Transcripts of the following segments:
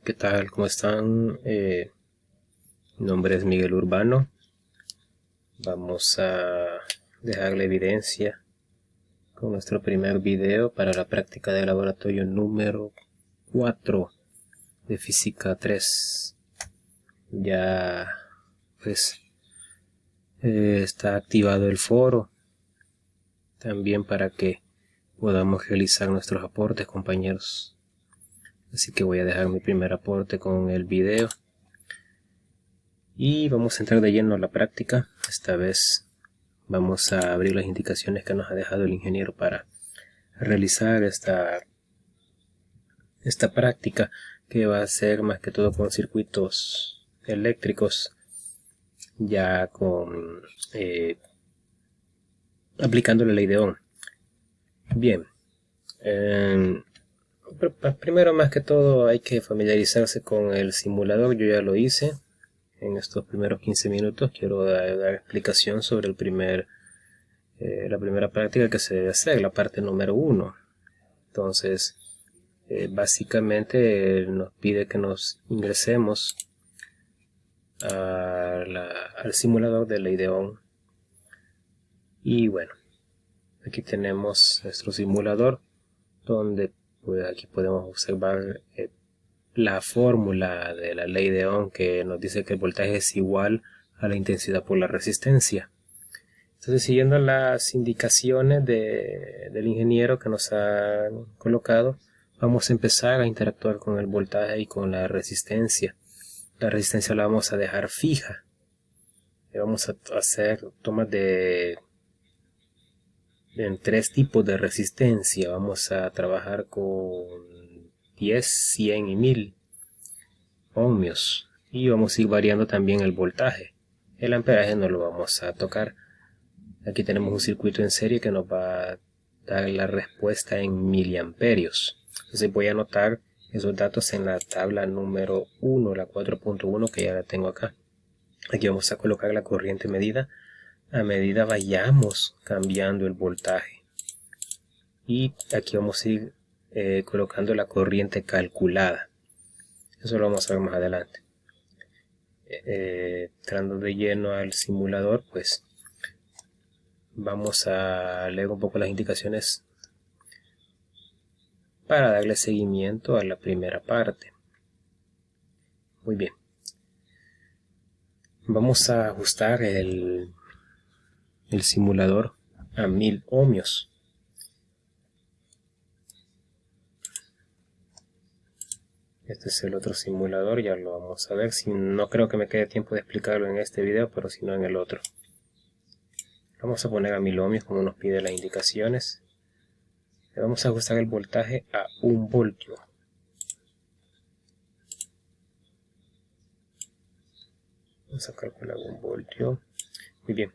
¿Qué tal? ¿Cómo están? Mi nombre es Miguel Urbano. Vamos a dejar la evidencia con nuestro primer video para la práctica de laboratorio número 4 de Física 3. Ya pues está activado el foro también para que podamos realizar nuestros aportes, compañeros. Así que voy a dejar mi primer aporte con el video. Y vamos a entrar de lleno a la práctica. Esta vez vamos a abrir las indicaciones que nos ha dejado el ingeniero para realizar esta práctica, que va a ser más que todo con circuitos eléctricos, ya con aplicando la ley de Ohm. Bien, primero más que todo hay que familiarizarse con el simulador. Yo ya lo hice. En estos primeros 15 minutos quiero dar explicación sobre la primera práctica que se debe hacer, la parte número 1. Entonces, básicamente nos pide que nos ingresemos al simulador de ley de Ohm. Y bueno, aquí tenemos nuestro simulador, donde pues, aquí podemos observar la fórmula de la ley de Ohm, que nos dice que el voltaje es igual a la intensidad por la resistencia. Entonces, siguiendo las indicaciones del ingeniero que nos ha colocado, vamos a empezar a interactuar con el voltaje y con la resistencia. La resistencia la vamos a dejar fija. Vamos a hacer tomas en 3 tipos de resistencia. Vamos a trabajar con 10, 100 y 1000 ohmios. Y vamos a ir variando también el voltaje. El amperaje no lo vamos a tocar. Aquí tenemos un circuito en serie que nos va a dar la respuesta en miliamperios. Entonces voy a anotar esos datos en la tabla número 1, la 4.1, que ya la tengo acá. Aquí vamos a colocar la corriente medida a medida vayamos cambiando el voltaje. Y aquí vamos a ir colocando la corriente calculada. Eso lo vamos a ver más adelante. Entrando de lleno al simulador, pues vamos a leer un poco las indicaciones para darle seguimiento a la primera parte. Muy bien. Vamos a ajustar el simulador a 1000 ohmios. Este es el otro simulador, ya lo vamos a ver. No creo que me quede tiempo de explicarlo en este video, pero si no en el otro. Vamos a poner a 1000 ohmios como nos pide las indicaciones. Le vamos a ajustar el voltaje a 1 voltio. Vamos a calcular 1 voltio. Muy bien.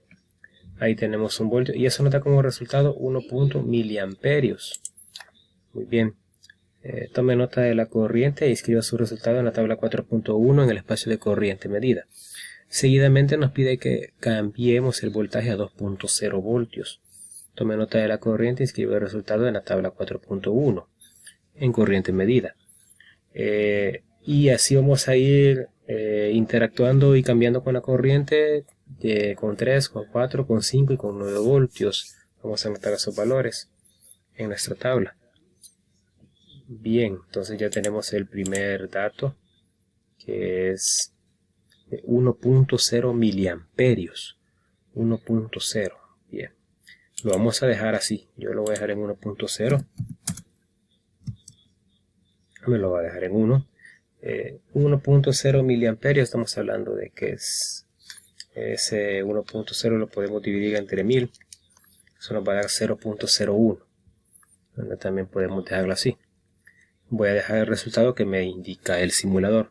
Ahí tenemos 1 voltio y eso nos da como resultado 1 miliamperios. Muy bien. Tome nota de la corriente y escriba su resultado en la tabla 4.1 en el espacio de corriente medida. Seguidamente nos pide que cambiemos el voltaje a 2.0 voltios. Tome nota de la corriente y escriba el resultado en la tabla 4.1 en corriente medida. Y así vamos a ir interactuando y cambiando con la corriente con 3, con 4, con 5 y con 9 voltios. Vamos a anotar esos valores en nuestra tabla. Bien, entonces ya tenemos el primer dato, que es 1.0 miliamperios. 1.0. Bien, lo vamos a dejar así. Yo lo voy a dejar en 1.0. Me lo voy a dejar en 1. 1.0 miliamperios, estamos hablando de que es ese 1.0 lo podemos dividir entre 1000. Eso nos va a dar 0.01. Donde también podemos dejarlo así. Voy a dejar el resultado que me indica el simulador.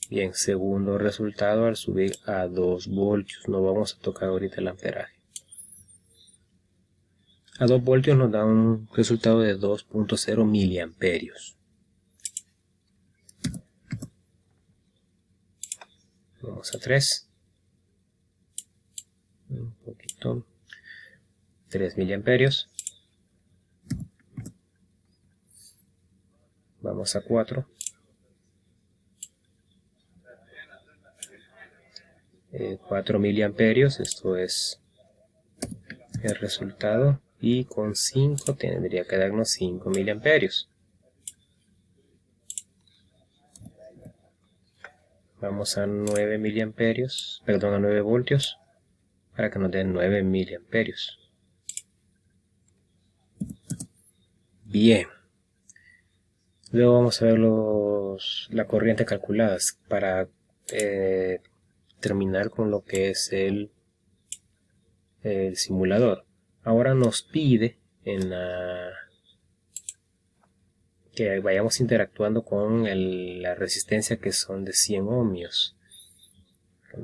Bien, segundo resultado al subir a 2 voltios. No vamos a tocar ahorita el amperaje. A 2 voltios nos da un resultado de 2.0 miliamperios. Vamos a 3. Un poquito. 3 miliamperios. Vamos a 4. 4 miliamperios, esto es el resultado, y con 5 tendría que darnos 5 miliamperios. Vamos a 9 miliamperios, perdón, a 9 voltios, para que nos den 9 miliamperios. Bien. Luego vamos a ver la corriente calculadas para terminar con lo que es el simulador. Ahora nos pide que vayamos interactuando con la resistencia, que son de 100 ohmios.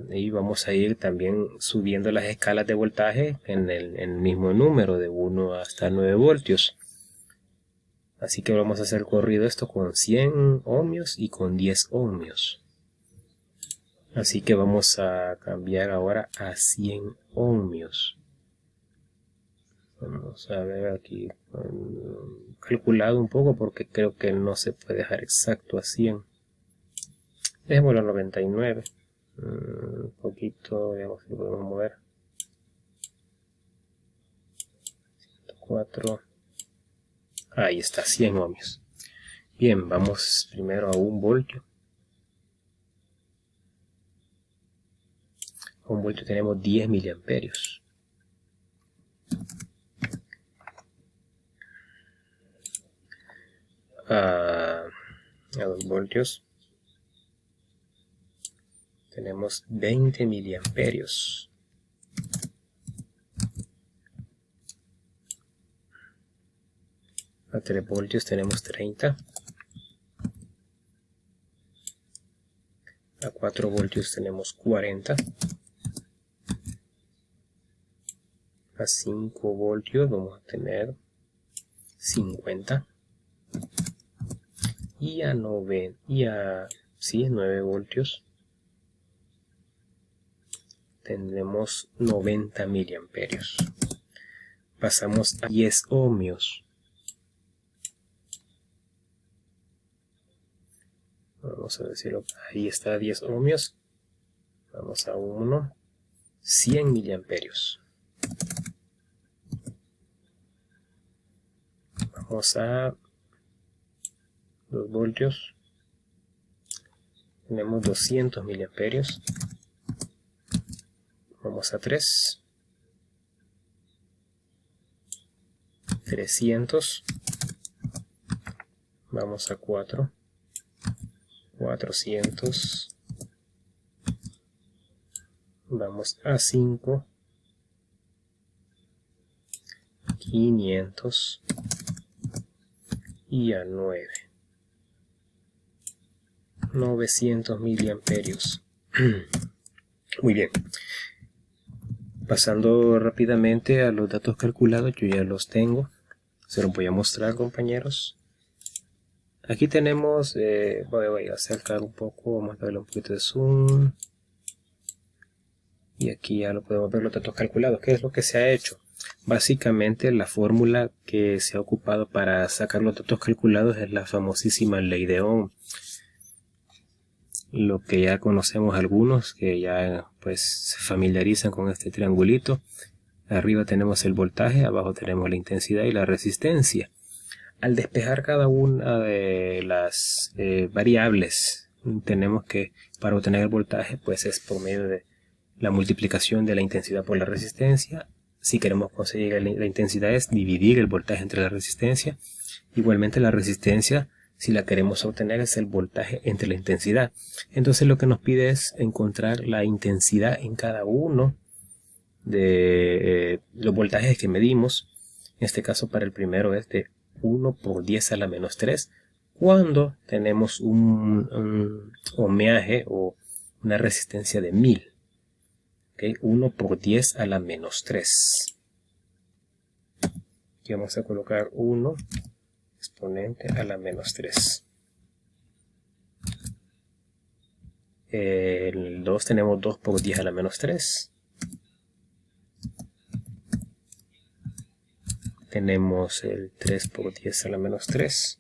Y vamos a ir también subiendo las escalas de voltaje en el mismo número, de 1 hasta 9 voltios. Así que vamos a hacer corrido esto con 100 ohmios y con 10 ohmios. Así que vamos a cambiar ahora a 100 ohmios. Vamos a ver aquí, calculado un poco porque creo que no se puede dejar exacto a 100. Dejémoslo a 99. Un poquito, veamos si lo podemos mover. 104. Ahí está, 100 ohmios. Bien, vamos primero a 1 voltio. A 1 voltio tenemos 10 miliamperios. A 2 voltios tenemos 20 miliamperios. A 3 voltios tenemos 30. A 4 voltios tenemos 40. A 5 voltios vamos a tener 50. Y a 9 voltios tendremos 90 miliamperios. Pasamos a 10 ohmios. Vamos a decirlo, ahí está 10 ohmios. Vamos a 1, 100 miliamperios. Vamos a 2 voltios. Tenemos 200 miliamperios. Vamos a 3. 300. Vamos a 4. 400. Vamos a 5. 500. Y a 9. 900 miliamperios. Muy bien. Pasando rápidamente a los datos calculados, yo ya los tengo. Se los voy a mostrar, compañeros. Aquí tenemos, voy a acercar un poco, vamos a darle un poquito de zoom. Y aquí ya lo podemos ver los datos calculados. ¿Qué es lo que se ha hecho? Básicamente la fórmula que se ha ocupado para sacar los datos calculados es la famosísima ley de Ohm. Lo que ya conocemos algunos, que ya pues se familiarizan con este triangulito. Arriba tenemos el voltaje, abajo tenemos la intensidad y la resistencia. Al despejar cada una de las variables, tenemos que, para obtener el voltaje, pues es por medio de la multiplicación de la intensidad por la resistencia. Si queremos conseguir la intensidad, es dividir el voltaje entre la resistencia. Igualmente la resistencia, si la queremos obtener, es el voltaje entre la intensidad. Entonces lo que nos pide es encontrar la intensidad en cada uno de los voltajes que medimos. En este caso, para el primero es de 1 por 10 a la menos 3, cuando tenemos un ohmiaje o una resistencia de 1000. ¿Okay? 1 por 10 a la menos 3. Aquí vamos a colocar 1 exponente a la menos 3. El 2 tenemos 2 por 10 a la menos 3. Tenemos el 3 por 10 a la menos 3.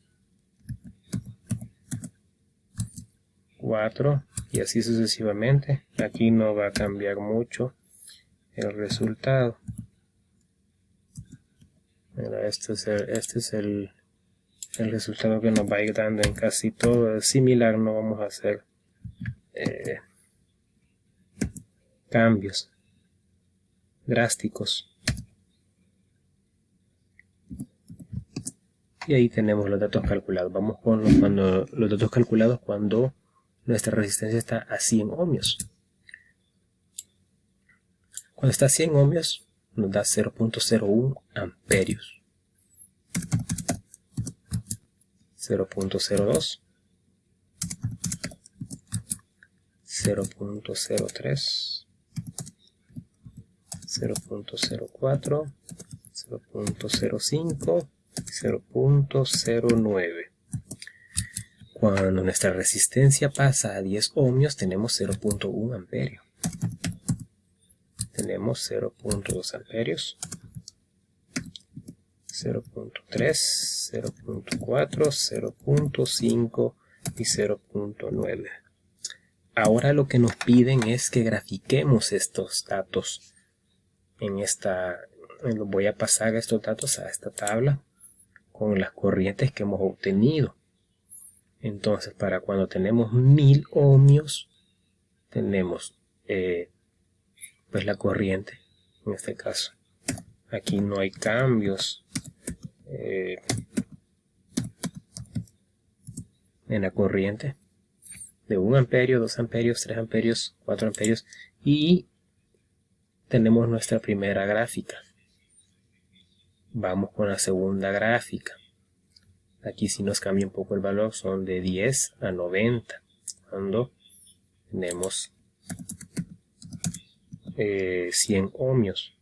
4. y así sucesivamente. Aquí no va a cambiar mucho el resultado. Este es el resultado que nos va a ir dando en casi todo. Es similar, no vamos a hacer cambios drásticos. Y ahí tenemos los datos calculados. Vamos con los datos calculados cuando nuestra resistencia está a 100 ohmios. Cuando está a 100 ohmios nos da 0.01 amperios. 0.02, 0.03, 0.04, 0.05, 0.09. Cuando nuestra resistencia pasa a 10 ohmios tenemos 0.1 amperio. Tenemos 0.2 amperios, 0.3, 0.4, 0.5 y 0.9. Ahora lo que nos piden es que grafiquemos estos datos voy a pasar estos datos a esta tabla con las corrientes que hemos obtenido. Entonces, para cuando tenemos 1000 ohmios, tenemos pues la corriente, en este caso. Aquí no hay cambios en la corriente de 1 amperio, 2 amperios, 3 amperios, 4 amperios, y tenemos nuestra primera gráfica. Vamos con la segunda gráfica. Aquí sí nos cambia un poco el valor, son de 10 a 90 cuando tenemos 100 ohmios.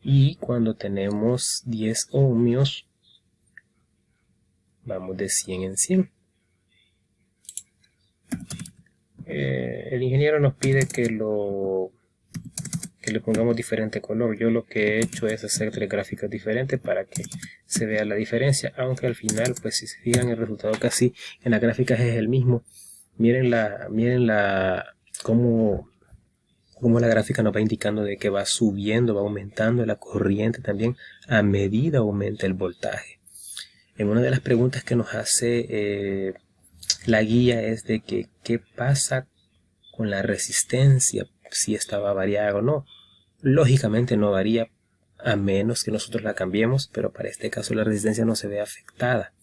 Y cuando tenemos 10 ohmios, vamos de 100 en 100. El ingeniero nos pide que le pongamos diferente color. Yo lo que he hecho es hacer 3 gráficas diferentes para que se vea la diferencia, aunque al final, pues si se fijan, el resultado casi en las gráficas es el mismo. Miren cómo la gráfica nos va indicando de que va subiendo, va aumentando la corriente también a medida aumenta el voltaje. En una de las preguntas que nos hace la guía es de que qué pasa con la resistencia, si esta va a variar o no. Lógicamente no varía a menos que nosotros la cambiemos, pero para este caso la resistencia no se ve afectada,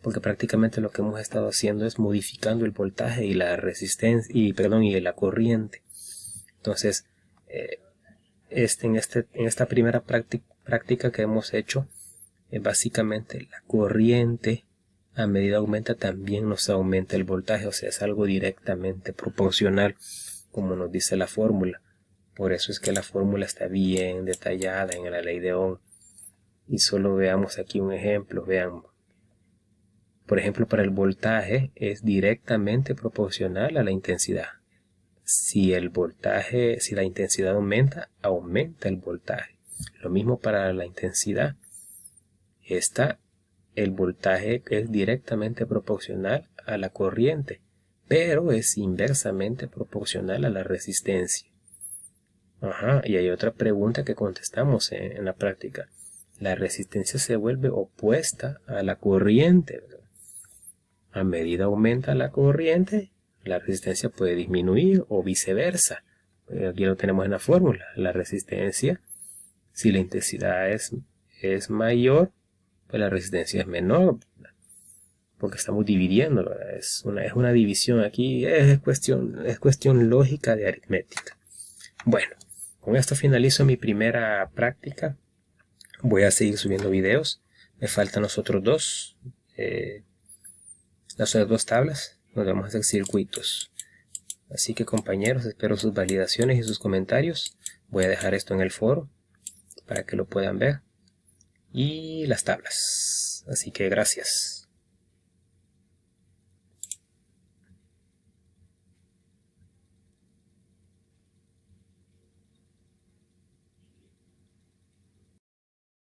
porque prácticamente lo que hemos estado haciendo es modificando el voltaje y la resistencia y la corriente. Entonces en esta primera práctica que hemos hecho, básicamente la corriente a medida aumenta también nos aumenta el voltaje, o sea, es algo directamente proporcional, como nos dice la fórmula. Por eso es que la fórmula está bien detallada en la ley de Ohm. Y solo veamos aquí un ejemplo. Vean, por ejemplo, para el voltaje es directamente proporcional a la intensidad. Si la intensidad aumenta, aumenta el voltaje. Lo mismo para la intensidad. El voltaje es directamente proporcional a la corriente, pero es inversamente proporcional a la resistencia. Y hay otra pregunta que contestamos en la práctica. La resistencia se vuelve opuesta a la corriente, ¿verdad? A medida aumenta la corriente, la resistencia puede disminuir o viceversa. Aquí lo tenemos en la fórmula. La resistencia, si la intensidad es mayor, pues la resistencia es menor, ¿verdad? Porque estamos dividiendo, ¿verdad? Es una división aquí, es cuestión lógica de aritmética. Bueno, con esto finalizo mi primera práctica. Voy a seguir subiendo videos. Me faltan los otros dos, las otras 2 tablas donde vamos a hacer circuitos. Así que, compañeros, espero sus validaciones y sus comentarios. Voy a dejar esto en el foro para que lo puedan ver. Y las tablas. Así que gracias.